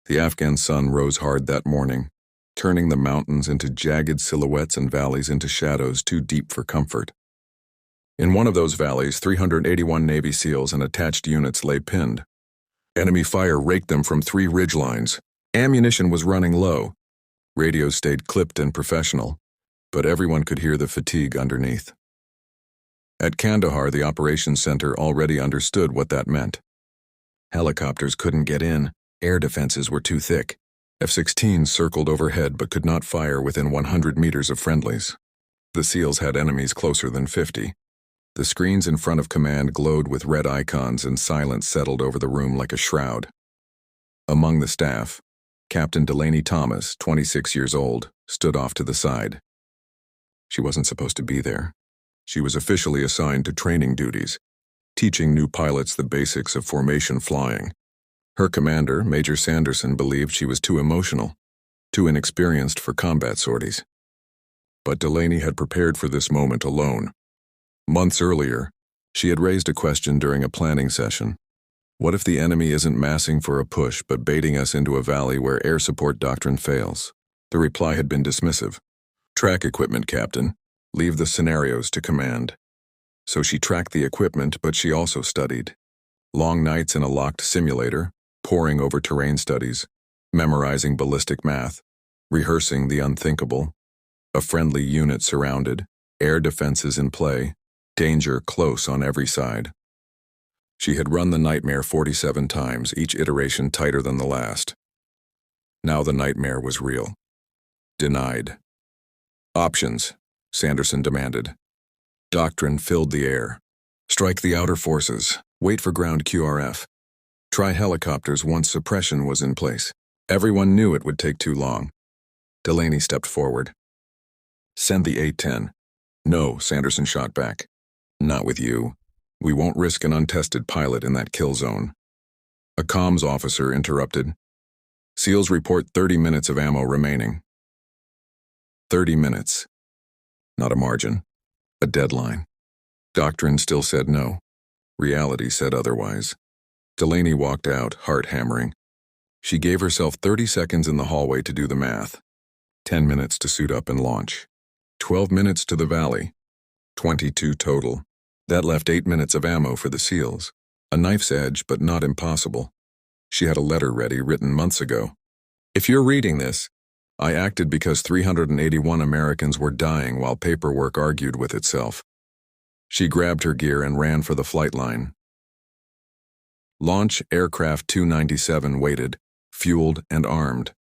The Afghan sun rose hard that morning, turning the mountains into jagged silhouettes and valleys into shadows too deep for comfort. In one of those valleys, 381 Navy SEALs and attached units lay pinned. Enemy fire raked them from 3 ridgelines. Ammunition was running low. Radios stayed clipped and professional, but everyone could hear the fatigue underneath. At Kandahar, the operations center already understood what that meant. Helicopters couldn't get in, air defenses were too thick. F-16s circled overhead but could not fire within 100 meters of friendlies. The SEALs had enemies closer than 50. The screens in front of command glowed with red icons and silence settled over the room like a shroud. Among the staff, Captain Delaney Thomas, 26 years old, stood off to the side. She wasn't supposed to be there. She was officially assigned to training duties, teaching new pilots the basics of formation flying. Her commander, Major Sanderson, believed she was too emotional, too inexperienced for combat sorties. But Delaney had prepared for this moment alone. Months earlier, she had raised a question during a planning session. What if the enemy isn't massing for a push but baiting us into a valley where air support doctrine fails? The reply had been dismissive. Track equipment, Captain. Leave the scenarios to command. So she tracked the equipment, but she also studied. Long nights in a locked simulator, poring over terrain studies, memorizing ballistic math, rehearsing the unthinkable. A friendly unit surrounded, air defenses in play, danger close on every side. She had run the nightmare 47 times, each iteration tighter than the last. Now the nightmare was real. Denied. Options, Sanderson demanded. Doctrine filled the air. Strike the outer forces. Wait for ground QRF. Try helicopters once suppression was in place. Everyone knew it would take too long. Delaney stepped forward. Send the A-10. No, Sanderson shot back. Not with you. We won't risk an untested pilot in that kill zone. A comms officer interrupted. SEALs report 30 minutes of ammo remaining. 30 minutes. Not a margin. A deadline. Doctrine still said no. Reality said otherwise. Delaney walked out, heart hammering. She gave herself 30 seconds in the hallway to do the math. 10 minutes to suit up and launch. 12 minutes to the valley. 22 total. That left 8 minutes of ammo for the SEALs. A knife's edge, but not impossible. She had a letter ready, written months ago. If you're reading this, I acted because 381 Americans were dying while paperwork argued with itself. She grabbed her gear and ran for the flight line. Launch Aircraft 297 waited, fueled and armed.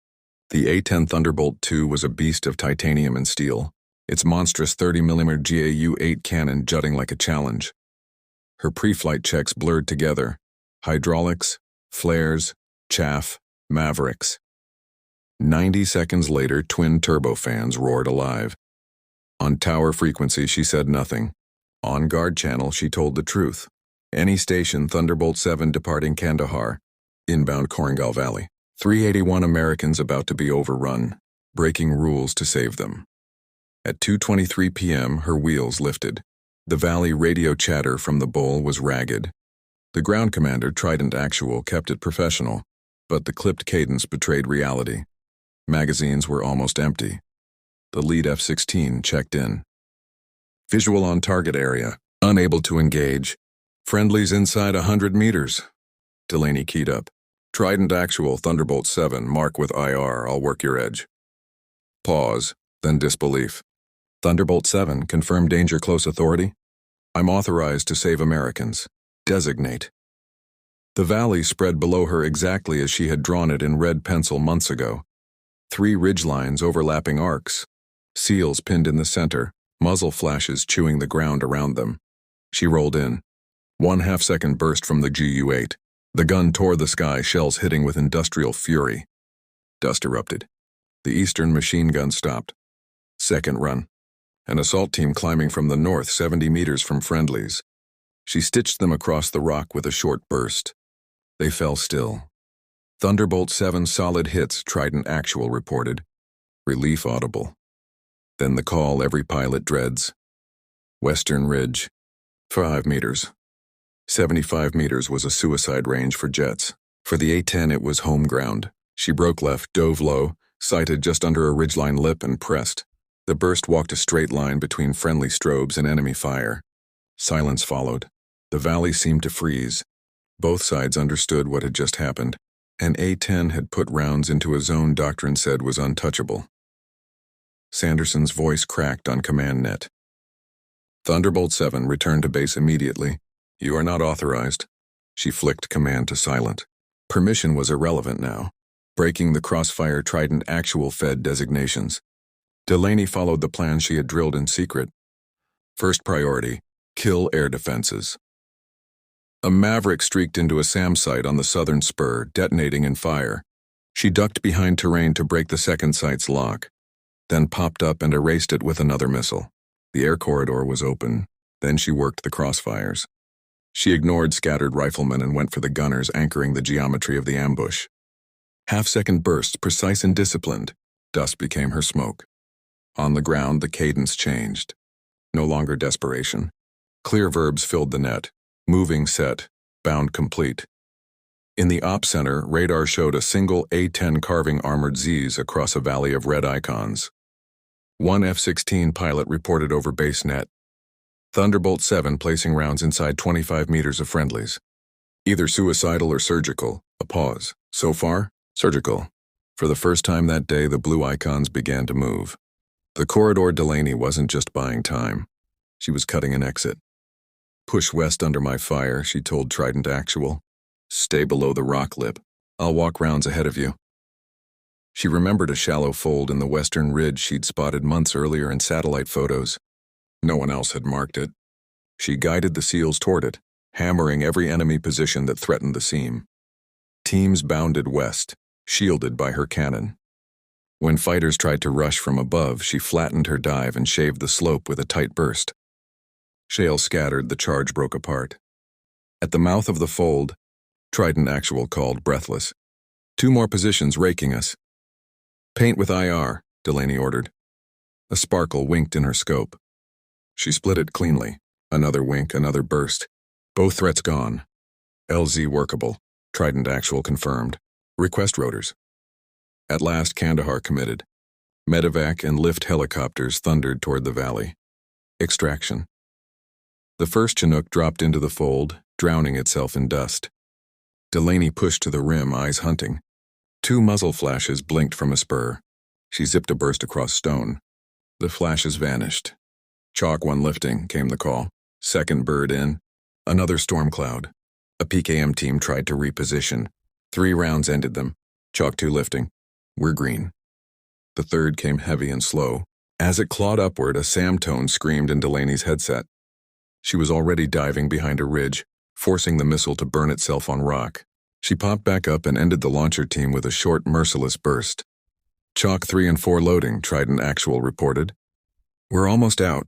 The A-10 Thunderbolt II was a beast of titanium and steel, its monstrous 30mm GAU-8 cannon jutting like a challenge. Her pre-flight checks blurred together. Hydraulics, flares, chaff, mavericks. 90 seconds later, twin turbofans roared alive. On tower frequency, she said nothing. On guard channel, she told the truth. Any station, Thunderbolt 7 departing Kandahar, inbound Korangal Valley. 381 Americans about to be overrun, breaking rules to save them. At 2:23 p.m., her wheels lifted. The valley radio chatter from the bowl was ragged. The ground commander, Trident Actual, kept it professional, but the clipped cadence betrayed reality. Magazines were almost empty. The lead F-16 checked in. Visual on target area, unable to engage. Friendlies inside 100 meters. Delaney keyed up. Trident Actual, Thunderbolt 7, mark with IR, I'll work your edge. Pause, then disbelief. Thunderbolt 7, confirm danger close authority. I'm authorized to save Americans. Designate. The valley spread below her exactly as she had drawn it in red pencil months ago. 3 ridgelines overlapping arcs. SEALs pinned in the center, muzzle flashes chewing the ground around them. She rolled in. 1 half-second burst from the GU-8. The gun tore the sky, shells hitting with industrial fury. Dust erupted. The eastern machine gun stopped. Second run. An assault team climbing from the north 70 meters from friendlies. She stitched them across the rock with a short burst. They fell still. Thunderbolt 7 solid hits, Trident Actual reported. Relief audible. Then the call every pilot dreads. Western Ridge. 5 meters. 75 meters was a suicide range for jets. For the A-10 it was home ground. She broke left, dove low, sighted just under a ridgeline lip and pressed. The burst walked a straight line between friendly strobes and enemy fire. Silence followed. The valley seemed to freeze. Both sides understood what had just happened. An A-10 had put rounds into a zone doctrine said was untouchable. Sanderson's voice cracked on command net. Thunderbolt 7 returned to base immediately. You are not authorized. She flicked command to silent. Permission was irrelevant now. Breaking the Crossfire Trident actual fed designations. Delaney followed the plan she had drilled in secret. First priority, kill air defenses. A Maverick streaked into a SAM site on the southern spur, detonating in fire. She ducked behind terrain to break the second site's lock, then popped up and erased it with another missile. The air corridor was open. Then she worked the crossfires. She ignored scattered riflemen and went for the gunners anchoring the geometry of the ambush. Half-second bursts, precise and disciplined. Dust became her smoke. On the ground, the cadence changed. No longer desperation. Clear verbs filled the net. Moving set, bound complete. In the op center, radar showed a single A-10 carving armored Zs across a valley of red icons. One F-16 pilot reported over base net. Thunderbolt 7 placing rounds inside 25 meters of friendlies. Either suicidal or surgical. A pause. So far, surgical. For the first time that day, the blue icons began to move. The corridor Delaney wasn't just buying time. She was cutting an exit. Push west under my fire, she told Trident Actual. Stay below the rock lip. I'll walk rounds ahead of you. She remembered a shallow fold in the western ridge she'd spotted months earlier in satellite photos. No one else had marked it. She guided the SEALs toward it, hammering every enemy position that threatened the seam. Teams bounded west, shielded by her cannon. When fighters tried to rush from above, she flattened her dive and shaved the slope with a tight burst. Shale scattered, the charge broke apart. At the mouth of the fold, Trident Actual called, breathless. 2 more positions raking us. Paint with IR, Delaney ordered. A sparkle winked in her scope. She split it cleanly. Another wink, another burst. Both threats gone. LZ workable, Trident Actual confirmed. Request rotors. At last, Kandahar committed. Medevac and lift helicopters thundered toward the valley. Extraction. The first Chinook dropped into the fold, drowning itself in dust. Delaney pushed to the rim, eyes hunting. 2 muzzle flashes blinked from a spur. She zipped a burst across stone. The flashes vanished. Chalk 1 lifting, came the call. Second bird in. Another storm cloud. A PKM team tried to reposition. 3 rounds ended them. Chalk 2 lifting. We're green. The third came heavy and slow. As it clawed upward, a SAM tone screamed in Delaney's headset. She was already diving behind a ridge, forcing the missile to burn itself on rock. She popped back up and ended the launcher team with a short, merciless burst. Chalk 3 and 4 loading, Trident Actual reported. We're almost out.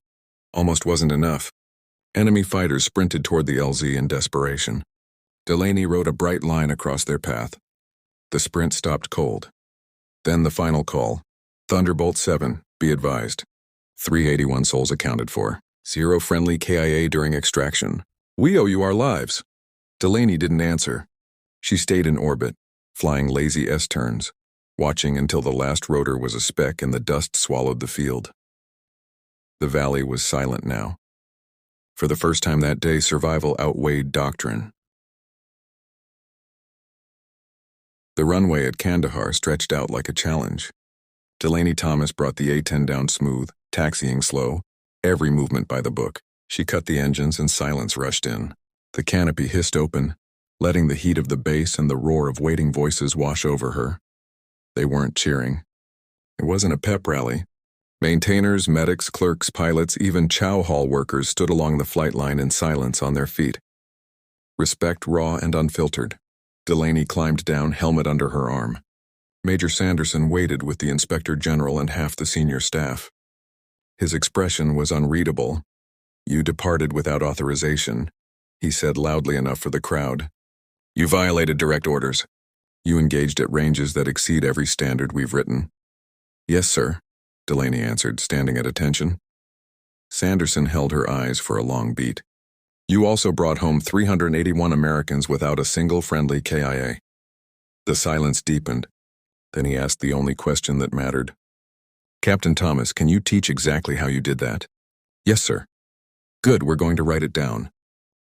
Almost wasn't enough. Enemy fighters sprinted toward the LZ in desperation. Delaney rode a bright line across their path. The sprint stopped cold. Then the final call. Thunderbolt 7, be advised. 381 souls accounted for. 0 friendly KIA during extraction. We owe you our lives. Delaney didn't answer. She stayed in orbit, flying lazy S-turns, watching until the last rotor was a speck and the dust swallowed the field. The valley was silent now. For the first time that day, survival outweighed doctrine. The runway at Kandahar stretched out like a challenge. Delaney Thomas brought the A-10 down smooth, taxiing slow, every movement by the book. She cut the engines and silence rushed in. The canopy hissed open, letting the heat of the base and the roar of waiting voices wash over her. They weren't cheering. It wasn't a pep rally. Maintainers, medics, clerks, pilots, even chow hall workers stood along the flight line in silence on their feet. Respect raw and unfiltered. Delaney climbed down, helmet under her arm. Major Sanderson waited with the Inspector General and half the senior staff. His expression was unreadable. You departed without authorization, he said loudly enough for the crowd. You violated direct orders. You engaged at ranges that exceed every standard we've written. Yes, sir, Delaney answered, standing at attention. Sanderson held her eyes for a long beat. You also brought home 381 Americans without a single friendly KIA. The silence deepened. Then he asked the only question that mattered. "Captain Thomas, can you teach exactly how you did that?" "Yes, sir." "Good, we're going to write it down.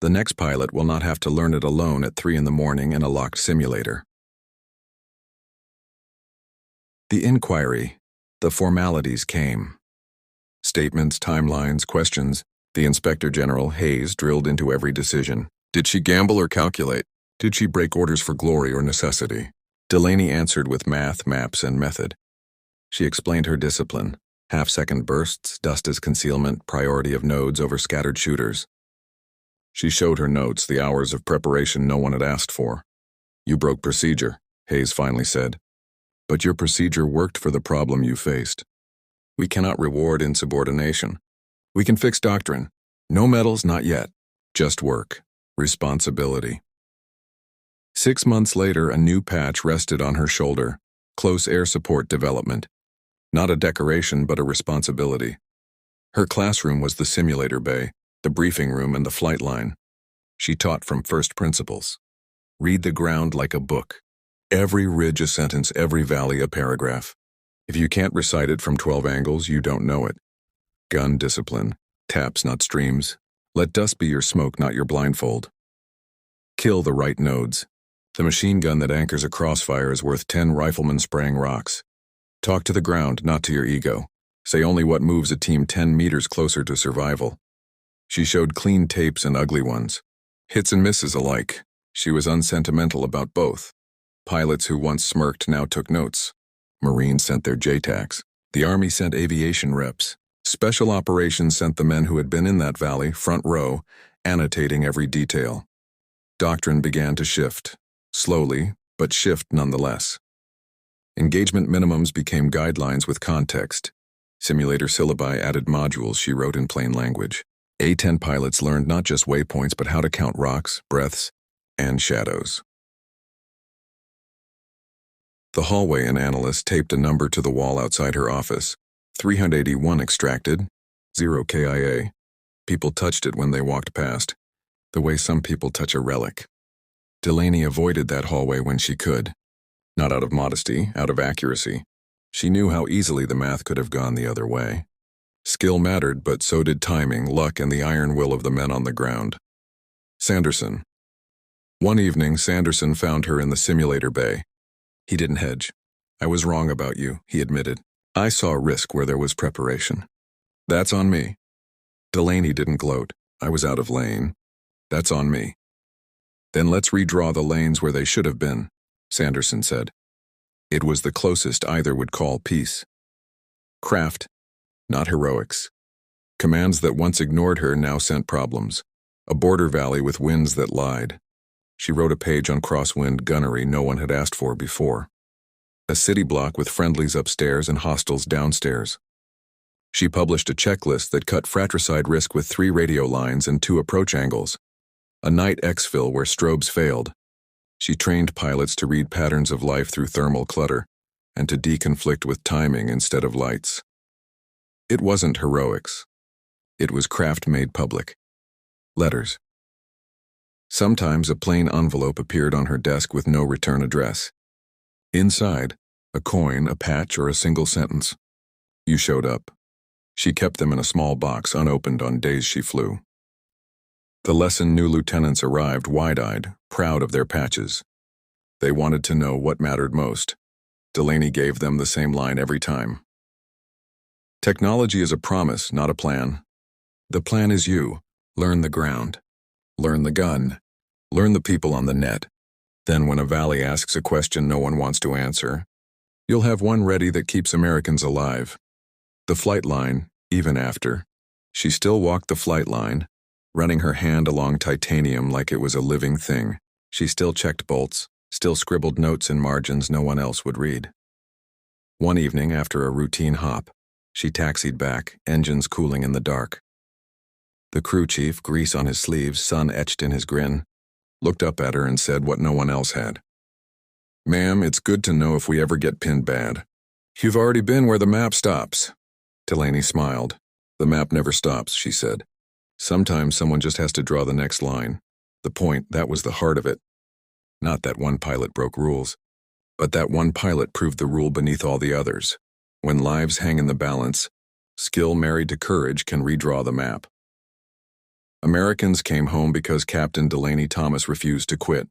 The next pilot will not have to learn it alone at 3 in the morning in a locked simulator." The inquiry, the formalities came. Statements, timelines, questions. The Inspector General, Hayes, drilled into every decision. Did she gamble or calculate? Did she break orders for glory or necessity? Delaney answered with math, maps, and method. She explained her discipline. Half-second bursts, dust as concealment, priority of nodes over scattered shooters. She showed her notes, the hours of preparation no one had asked for. "You broke procedure," Hayes finally said. "But your procedure worked for the problem you faced. We cannot reward insubordination. We can fix doctrine. No medals, not yet. Just work. Responsibility." 6 months later, a new patch rested on her shoulder. Close air support development. Not a decoration, but a responsibility. Her classroom was the simulator bay, the briefing room, and the flight line. She taught from first principles. Read the ground like a book. Every ridge a sentence, every valley a paragraph. If you can't recite it from 12 angles, you don't know it. Gun discipline. Taps, not streams. Let dust be your smoke, not your blindfold. Kill the right nodes. The machine gun that anchors a crossfire is worth 10 riflemen spraying rocks. Talk to the ground, not to your ego. Say only what moves a team 10 meters closer to survival. She showed clean tapes and ugly ones. Hits and misses alike. She was unsentimental about both. Pilots who once smirked now took notes. Marines sent their JTACs. The Army sent aviation reps. Special Operations sent the men who had been in that valley, front row, annotating every detail. Doctrine began to shift. Slowly, but shift nonetheless. Engagement minimums became guidelines with context. Simulator syllabi added modules she wrote in plain language. A-10 pilots learned not just waypoints, but how to count rocks, breaths, and shadows. The hallway analyst taped a number to the wall outside her office. 381 extracted, 0 KIA. People touched it when they walked past, the way some people touch a relic. Delaney avoided that hallway when she could. Not out of modesty, out of accuracy. She knew how easily the math could have gone the other way. Skill mattered, but so did timing, luck, and the iron will of the men on the ground. Sanderson. One evening, Sanderson found her in the simulator bay. He didn't hedge. "I was wrong about you," he admitted. "I saw risk where there was preparation. That's on me." Delaney didn't gloat. "I was out of lane. That's on me." "Then let's redraw the lanes where they should have been," Sanderson said. It was the closest either would call peace. Craft, not heroics. Commands that once ignored her now sent problems. A border valley with winds that lied. She wrote a page on crosswind gunnery no one had asked for before. A city block with friendlies upstairs and hostiles downstairs. She published a checklist that cut fratricide risk with 3 radio lines and 2 approach angles. A night exfil where strobes failed. She trained pilots to read patterns of life through thermal clutter and to deconflict with timing instead of lights. It wasn't heroics. It was craft made public. Letters. Sometimes a plain envelope appeared on her desk with no return address. Inside, a coin, a patch, or a single sentence. You showed up. She kept them in a small box unopened on days she flew. The lesson new lieutenants arrived wide-eyed, proud of their patches. They wanted to know what mattered most. Delaney gave them the same line every time. Technology is a promise, not a plan. The plan is you. Learn the ground. Learn the gun. Learn the people on the net. Then when a valley asks a question no one wants to answer, you'll have one ready that keeps Americans alive. The flight line, even after. She still walked the flight line, running her hand along titanium like it was a living thing. She still checked bolts, still scribbled notes in margins no one else would read. One evening, after a routine hop, she taxied back, engines cooling in the dark. The crew chief, grease on his sleeves, sun etched in his grin, looked up at her and said what no one else had. "Ma'am, it's good to know if we ever get pinned bad. You've already been where the map stops." Delaney smiled. "The map never stops," she said. "Sometimes someone just has to draw the next line. The point, that was the heart of it. Not that one pilot broke rules. But that one pilot proved the rule beneath all the others. When lives hang in the balance, skill married to courage can redraw the map. Americans came home because Captain Delaney Thomas refused to quit.